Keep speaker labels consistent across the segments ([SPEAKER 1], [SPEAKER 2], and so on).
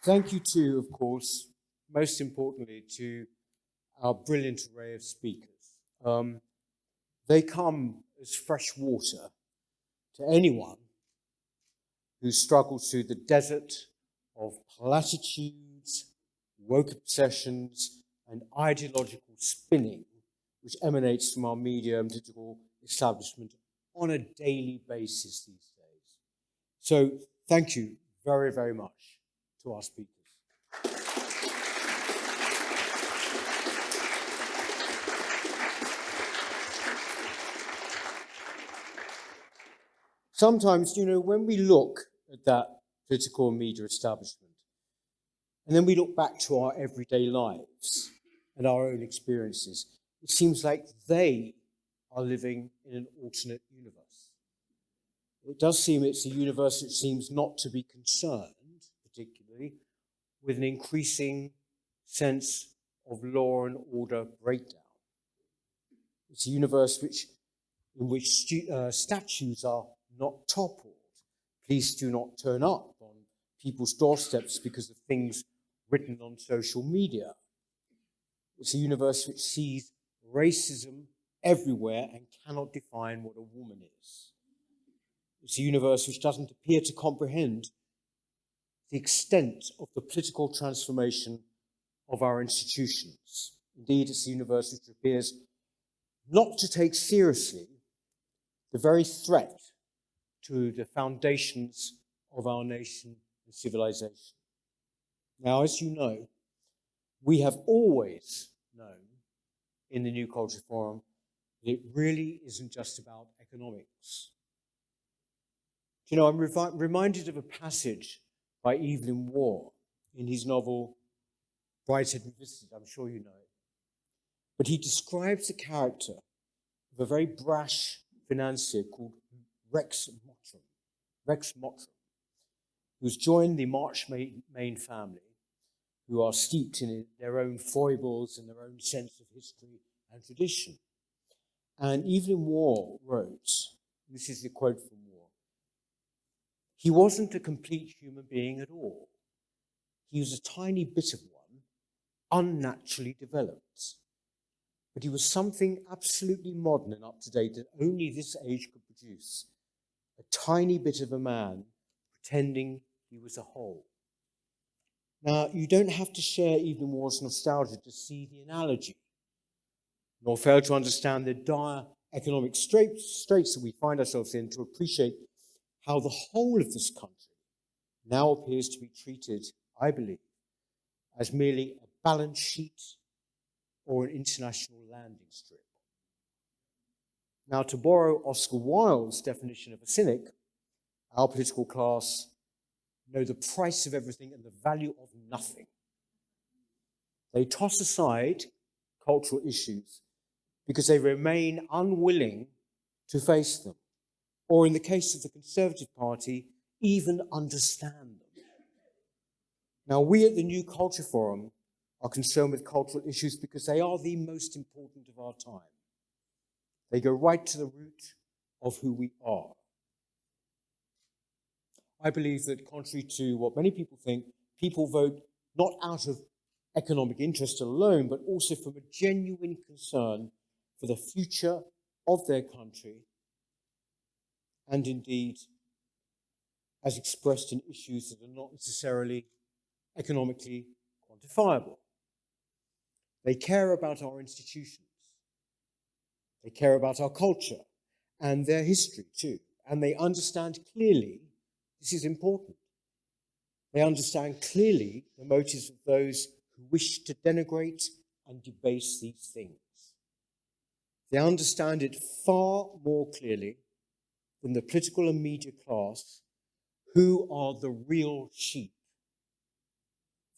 [SPEAKER 1] Thank you to, of course, most importantly, to our brilliant array of speakers. They come as fresh water to anyone who struggles through the desert of platitudes, woke obsessions, and ideological spinning which emanates from our media and political establishment on a daily basis these days. So thank you very, very much to our speakers. Sometimes, when we look at that political and media establishment, and then we look back to our everyday lives and our own experiences, it seems like they are living in an alternate universe. It does seem it's a universe that seems not to be concerned, particularly, with an increasing sense of law and order breakdown. It's a universe in which statues are not toppled. Police do not turn up on people's doorsteps because of things written on social media. It's a universe which sees racism everywhere and cannot define what a woman is. It's a universe which doesn't appear to comprehend the extent of the political transformation of our institutions. Indeed, it's a universe which appears not to take seriously the very threat to the foundations of our nation and civilization. Now, as you know, we have always known in the New Culture Forum that it really isn't just about economics. I'm reminded of a passage by Evelyn Waugh in his novel Brideshead Revisited. I'm sure you know it. But he describes the character of a very brash financier called Rex Mottram, who's joined the Marchmain family, who are steeped in their own foibles and their own sense of history and tradition. And Evelyn Waugh wrote, this is the quote from Waugh, "He wasn't a complete human being at all. He was a tiny bit of one, unnaturally developed. But he was something absolutely modern and up-to-date that only this age could produce. A tiny bit of a man pretending he was a whole." Now, you don't have to share Evelyn Waugh's nostalgia to see the analogy, nor fail to understand the dire economic straits that we find ourselves in to appreciate how the whole of this country now appears to be treated, I believe, as merely a balance sheet or an international landing strip. Now, to borrow Oscar Wilde's definition of a cynic, our political class know the price of everything and the value of nothing. They toss aside cultural issues because they remain unwilling to face them, or in the case of the Conservative Party, even understand them. Now, we at the New Culture Forum are concerned with cultural issues because they are the most important of our time. They go right to the root of who we are. I believe that, contrary to what many people think, people vote not out of economic interest alone, but also from a genuine concern for the future of their country, and indeed, as expressed in issues that are not necessarily economically quantifiable. They care about our institutions. They care about our culture and their history too. And they understand clearly, this is important, they understand clearly the motives of those who wish to denigrate and debase these things. They understand it far more clearly than the political and media class, who are the real sheep.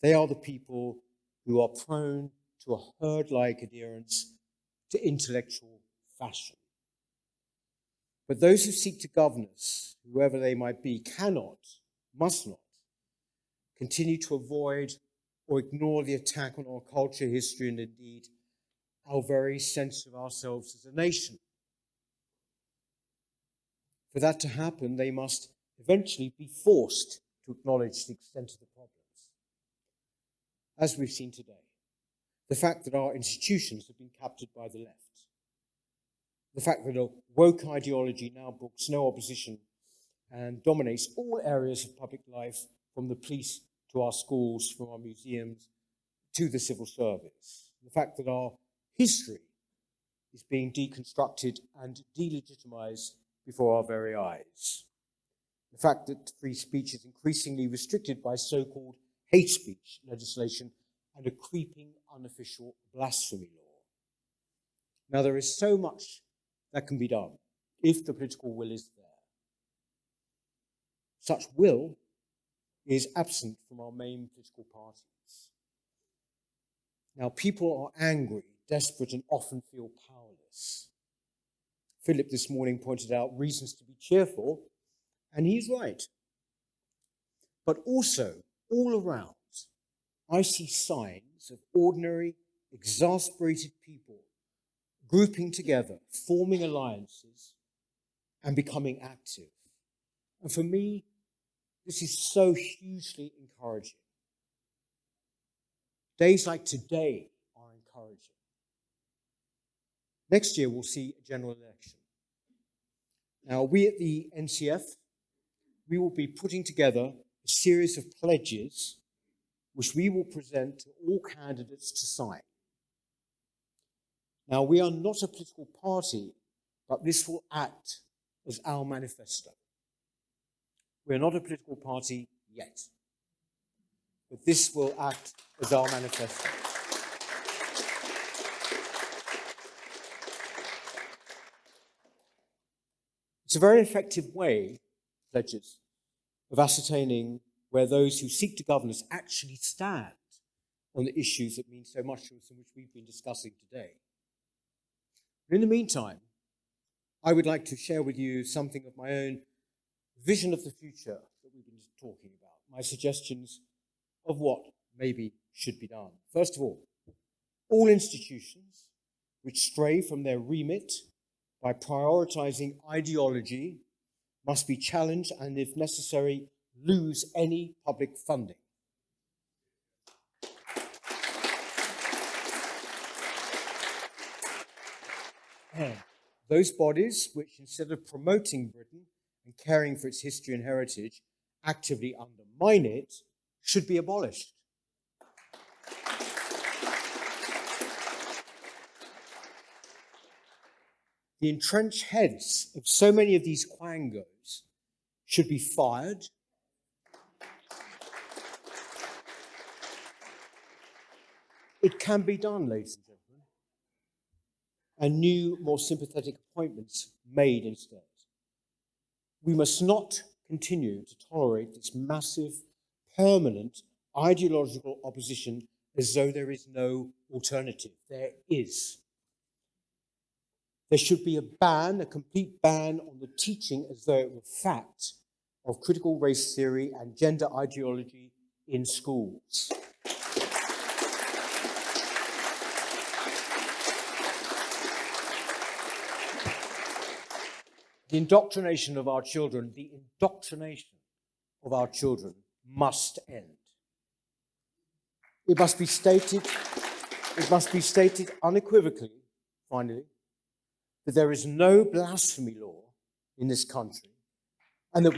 [SPEAKER 1] They are the people who are prone to a herd-like adherence to intellectual fashion. But those who seek to govern us, whoever they might be, cannot, must not, continue to avoid or ignore the attack on our culture, history, and indeed our very sense of ourselves as a nation. For that to happen, they must eventually be forced to acknowledge the extent of the problems. as we've seen today. The fact that our institutions have been captured by the left. The fact that a woke ideology now brooks no opposition and dominates all areas of public life, from the police to our schools, from our museums to the civil service. The fact that our history is being deconstructed and delegitimized before our very eyes. The fact that free speech is increasingly restricted by so-called hate speech legislation and a creeping unofficial blasphemy law. Now, there is so much that can be done if the political will is there. Such will is absent from our main political parties. Now, people are angry, desperate, and often feel powerless. Philip this morning pointed out reasons to be cheerful, and he's right. But also, all around, I see signs of ordinary, exasperated people grouping together, forming alliances, and becoming active. And for me, this is so hugely encouraging. Days like today are encouraging. Next year, we'll see a general election. Now, we at the NCF, we will be putting together a series of pledges which we will present to all candidates to sign. Now, we are not a political party, but this will act as our manifesto. We're not a political party yet, but this will act as our manifesto. It's a very effective way, pledges, of ascertaining where those who seek to govern us actually stand on the issues that mean so much to us and which we've been discussing today. But in the meantime, I would like to share with you something of my own vision of the future that we've been talking about, my suggestions of what maybe should be done. First of all institutions which stray from their remit by prioritizing ideology must be challenged and, if necessary, lose any public funding. Those bodies which, instead of promoting Britain and caring for its history and heritage, actively undermine it, should be abolished. The entrenched heads of so many of these quangos should be fired. It can be done, ladies and gentlemen, and new, more sympathetic appointments made instead. We must not continue to tolerate this massive, permanent, ideological opposition as though there is no alternative. There is. There should be a ban, a complete ban on the teaching as though it were fact of critical race theory and gender ideology in schools. The indoctrination of our children must end. It must be stated unequivocally, finally, that there is no blasphemy law in this country, and that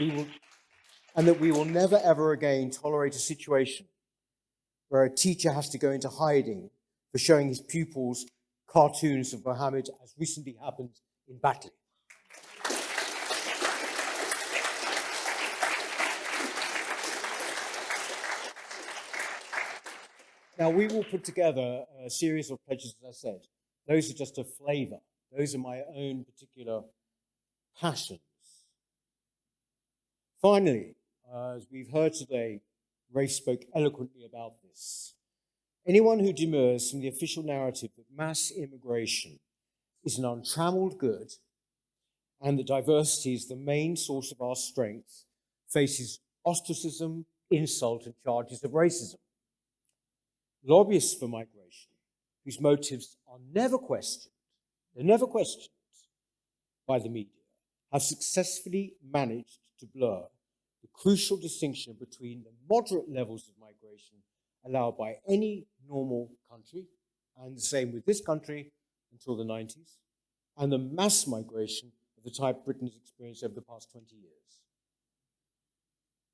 [SPEAKER 1] we will never ever again tolerate a situation where a teacher has to go into hiding for showing his pupils cartoons of Mohammed, as recently happened in Batley. Now, we will put together a series of pledges, as I said. Those are just a flavor. Those are my own particular passions. Finally, as we've heard today, Rafe spoke eloquently about this. Anyone who demurs from the official narrative that mass immigration is an untrammeled good and that diversity is the main source of our strength faces ostracism, insult, and charges of racism. Lobbyists for migration, whose motives are never questioned by the media, have successfully managed to blur the crucial distinction between the moderate levels of migration allowed by any normal country, and the same with this country until the 90s, and the mass migration of the type Britain has experienced over the past 20 years.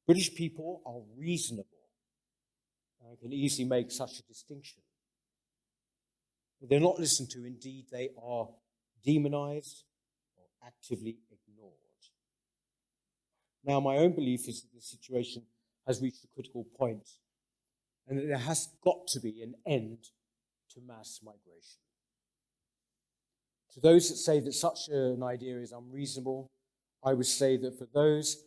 [SPEAKER 1] British people are reasonable and can easily make such a distinction. But they're not listened to. Indeed, they are demonized or actively ignored. Now, my own belief is that the situation has reached a critical point and that there has got to be an end to mass migration. To those that say that such an idea is unreasonable, I would say that for those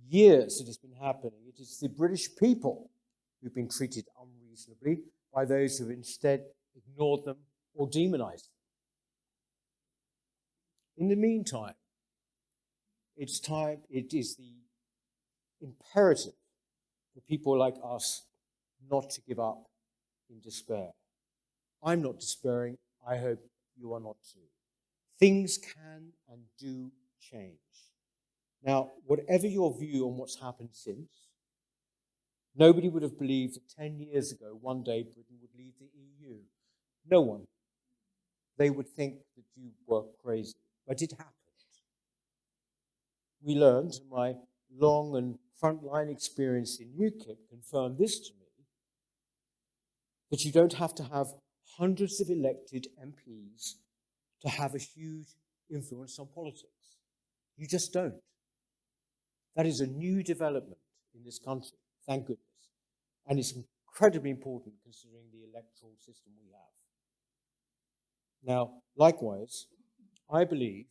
[SPEAKER 1] years it has been happening, it is the British people who've been treated unreasonably by those who have instead ignored them or demonized them. In the meantime, it is the imperative for people like us not to give up in despair. I'm not despairing. I hope you are not too. Things can and do change. Now, whatever your view on what's happened since, nobody would have believed that 10 years ago, one day Britain would leave the EU. No one. They would think that you were crazy. But it happened. We learned, and my long and frontline experience in UKIP confirmed this to me, that you don't have to have hundreds of elected MPs to have a huge influence on politics. You just don't. That is a new development in this country, thank goodness. And it's incredibly important considering the electoral system we have. Now, likewise, I believe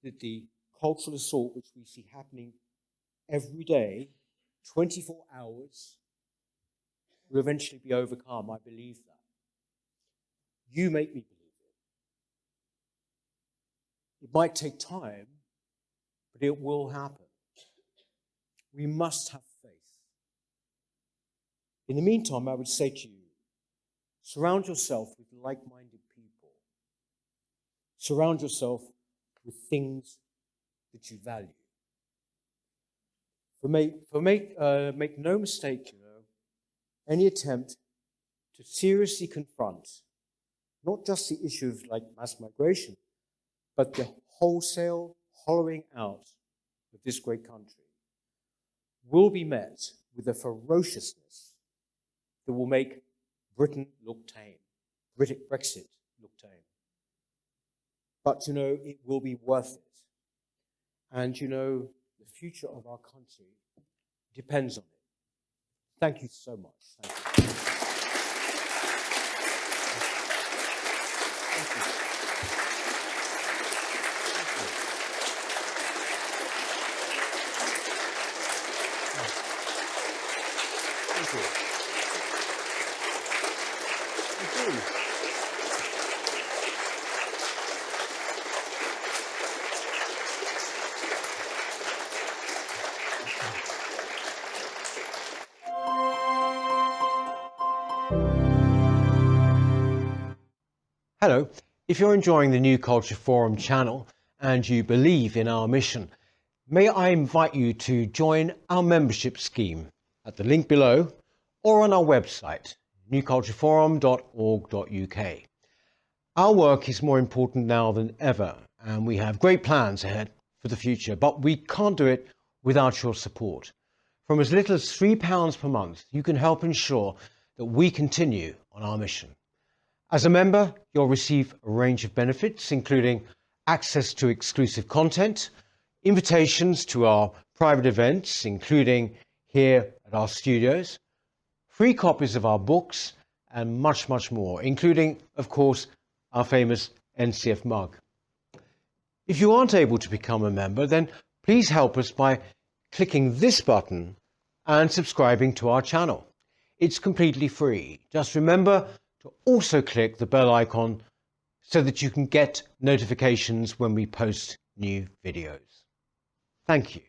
[SPEAKER 1] that the cultural assault which we see happening every day, 24 hours, will eventually be overcome. I believe that. You make me believe it. It might take time, but it will happen. We must have faith. In the meantime, I would say to you, surround yourself with like-minded people. Surround yourself with things that you value. Make no mistake, any attempt to seriously confront not just the issue of mass migration, but the wholesale hollowing out of this great country will be met with a ferociousness that will make Britain look tame, Brexit look tame. But, it will be worth it. And, the future of our country depends on it. Thank you so much. Thank you. Thank you. Thank you.
[SPEAKER 2] Hello, if you're enjoying the New Culture Forum channel and you believe in our mission, may I invite you to join our membership scheme at the link below or on our website, newcultureforum.org.uk. Our work is more important now than ever, and we have great plans ahead for the future, but we can't do it without your support. From as little as £3 per month, you can help ensure that we continue on our mission. As a member, you'll receive a range of benefits, including access to exclusive content, invitations to our private events, including here at our studios, free copies of our books, and much, much more, including, of course, our famous NCF mug. If you aren't able to become a member, then please help us by clicking this button and subscribing to our channel. It's completely free. Just remember to also click the bell icon so that you can get notifications when we post new videos. Thank you.